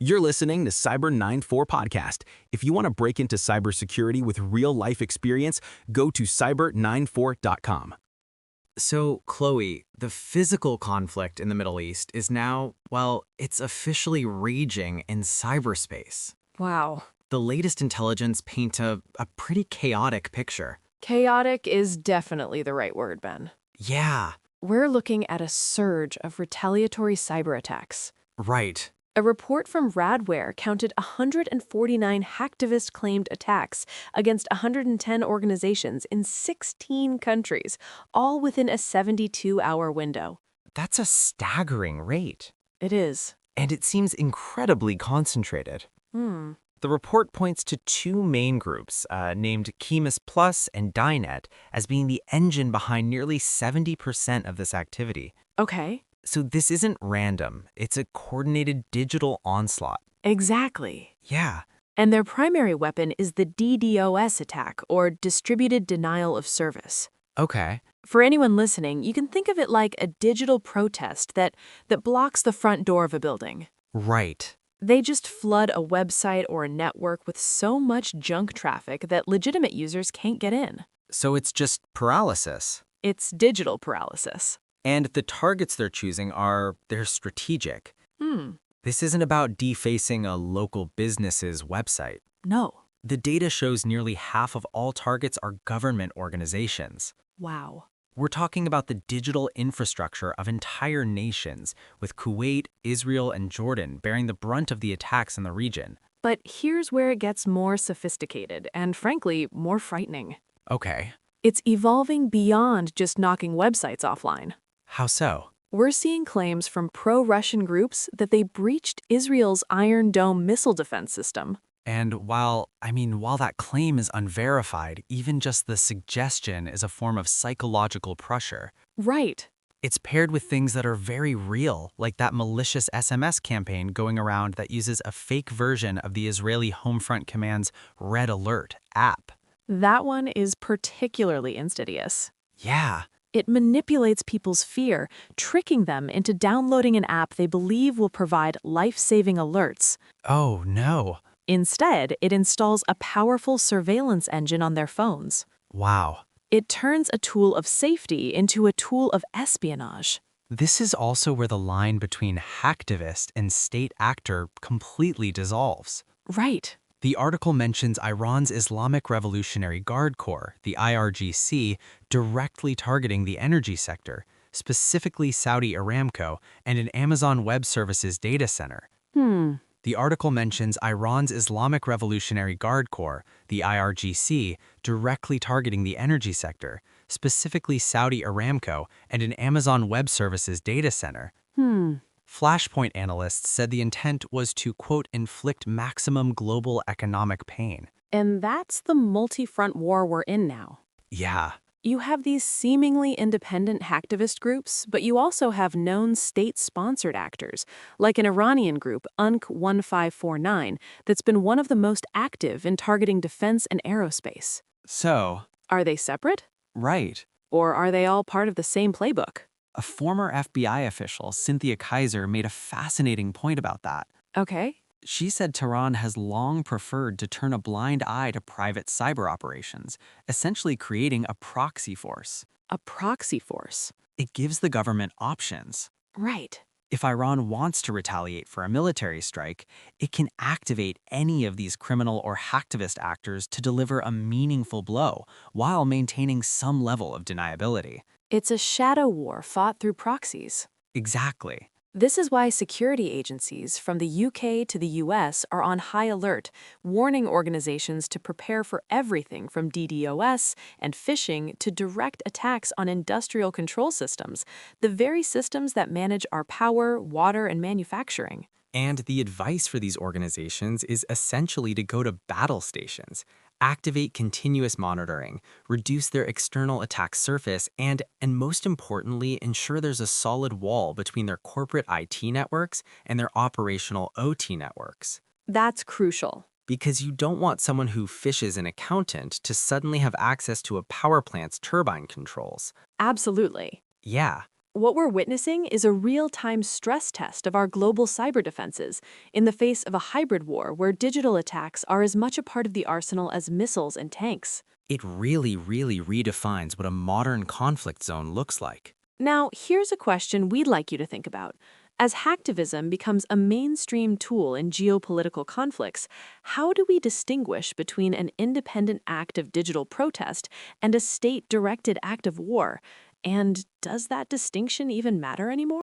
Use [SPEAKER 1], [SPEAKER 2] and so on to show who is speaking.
[SPEAKER 1] You're listening to Cyber 94 Podcast. If you want to break into cybersecurity with real-life experience, go to cyber94.com.
[SPEAKER 2] So, Chloe, the physical conflict in the Middle East is now, well, it's officially raging in cyberspace.
[SPEAKER 3] Wow.
[SPEAKER 2] The latest intelligence paint a pretty chaotic picture.
[SPEAKER 3] Chaotic is definitely the right word, Ben.
[SPEAKER 2] Yeah,
[SPEAKER 3] We're looking at a surge of retaliatory cyber attacks.
[SPEAKER 2] right.
[SPEAKER 3] A report from Radware counted 149 Hacktivist-claimed attacks against 110 organizations in 16 countries, all within a 72-hour window.
[SPEAKER 2] That's a staggering rate.
[SPEAKER 3] It is.
[SPEAKER 2] And it seems incredibly concentrated.
[SPEAKER 3] Hmm.
[SPEAKER 2] The report points to two main groups, named Chemis Plus and Dynet, as being the engine behind nearly 70% of this activity.
[SPEAKER 3] Okay.
[SPEAKER 2] So this isn't random. It's a coordinated digital onslaught.
[SPEAKER 3] Exactly.
[SPEAKER 2] Yeah,
[SPEAKER 3] And their primary weapon is the DDoS attack, or Distributed Denial of Service.
[SPEAKER 2] okay.
[SPEAKER 3] For anyone listening, you can think of it like a digital protest that blocks the front door of a building.
[SPEAKER 2] Right.
[SPEAKER 3] They just flood a website or a network with so much junk traffic that legitimate users can't get in.
[SPEAKER 2] So it's just paralysis.
[SPEAKER 3] It's digital paralysis.
[SPEAKER 2] And the targets they're choosing they're strategic.
[SPEAKER 3] Hmm.
[SPEAKER 2] This isn't about defacing a local business's website.
[SPEAKER 3] No.
[SPEAKER 2] The data shows nearly half of all targets are government organizations.
[SPEAKER 3] Wow.
[SPEAKER 2] We're talking about the digital infrastructure of entire nations, with Kuwait, Israel, and Jordan bearing the brunt of the attacks in the region.
[SPEAKER 3] But here's where it gets more sophisticated and, frankly, more frightening.
[SPEAKER 2] Okay.
[SPEAKER 3] It's evolving beyond just knocking websites offline.
[SPEAKER 2] How so?
[SPEAKER 3] We're seeing claims from pro-Russian groups that they breached Israel's Iron Dome missile defense system.
[SPEAKER 2] And while that claim is unverified, even just the suggestion is a form of psychological pressure.
[SPEAKER 3] Right.
[SPEAKER 2] It's paired with things that are very real, like that malicious SMS campaign going around that uses a fake version of the Israeli Homefront Command's Red Alert app.
[SPEAKER 3] That one is particularly insidious.
[SPEAKER 2] Yeah,
[SPEAKER 3] It manipulates people's fear, tricking them into downloading an app they believe will provide life-saving alerts.
[SPEAKER 2] oh no.
[SPEAKER 3] Instead, it installs a powerful surveillance engine on their phones.
[SPEAKER 2] Wow.
[SPEAKER 3] It turns a tool of safety into a tool of espionage.
[SPEAKER 2] This is also where the line between hacktivist and state actor completely dissolves.
[SPEAKER 3] Right.
[SPEAKER 2] The article mentions Iran's Islamic Revolutionary Guard Corps, the IRGC, directly targeting the energy sector, specifically Saudi Aramco and an Amazon Web Services data center. The article mentions Iran's Islamic Revolutionary Guard Corps, the IRGC, directly targeting the energy sector, specifically Saudi Aramco and an Amazon Web Services data center. Flashpoint analysts said the intent was to, quote, inflict maximum global economic pain.
[SPEAKER 3] And that's the multi-front war we're in now.
[SPEAKER 2] Yeah,
[SPEAKER 3] You have these seemingly independent hacktivist groups, but you also have known state-sponsored actors, like an Iranian group, UNC 1549, that's been one of the most active in targeting defense and aerospace.
[SPEAKER 2] so,
[SPEAKER 3] Are they separate?
[SPEAKER 2] right.
[SPEAKER 3] Or are they all part of the same playbook?
[SPEAKER 2] A former FBI official, Cynthia Kaiser, made a fascinating point about that.
[SPEAKER 3] Okay.
[SPEAKER 2] She said Tehran has long preferred to turn a blind eye to private cyber operations, essentially creating a proxy force.
[SPEAKER 3] A proxy force.
[SPEAKER 2] It gives the government options.
[SPEAKER 3] Right.
[SPEAKER 2] If Iran wants to retaliate for a military strike, it can activate any of these criminal or hacktivist actors to deliver a meaningful blow while maintaining some level of deniability.
[SPEAKER 3] It's a shadow war fought through proxies.
[SPEAKER 2] Exactly.
[SPEAKER 3] This is why security agencies from the UK to the US are on high alert, warning organizations to prepare for everything from DDoS and phishing to direct attacks on industrial control systems, the very systems that manage our power, water, and manufacturing.
[SPEAKER 2] And the advice for these organizations is essentially to go to battle stations, activate continuous monitoring, reduce their external attack surface, and most importantly, ensure there's a solid wall between their corporate IT networks and their operational OT networks.
[SPEAKER 3] That's crucial.
[SPEAKER 2] Because you don't want someone who phishes an accountant to suddenly have access to a power plant's turbine controls.
[SPEAKER 3] Absolutely.
[SPEAKER 2] Yeah,
[SPEAKER 3] What we're witnessing is a real-time stress test of our global cyber defenses in the face of a hybrid war where digital attacks are as much a part of the arsenal as missiles and tanks.
[SPEAKER 2] It really redefines what a modern conflict zone looks like.
[SPEAKER 3] Now, here's a question we'd like you to think about. As hacktivism becomes a mainstream tool in geopolitical conflicts, how do we distinguish between an independent act of digital protest and a state-directed act of war? And does that distinction even matter anymore?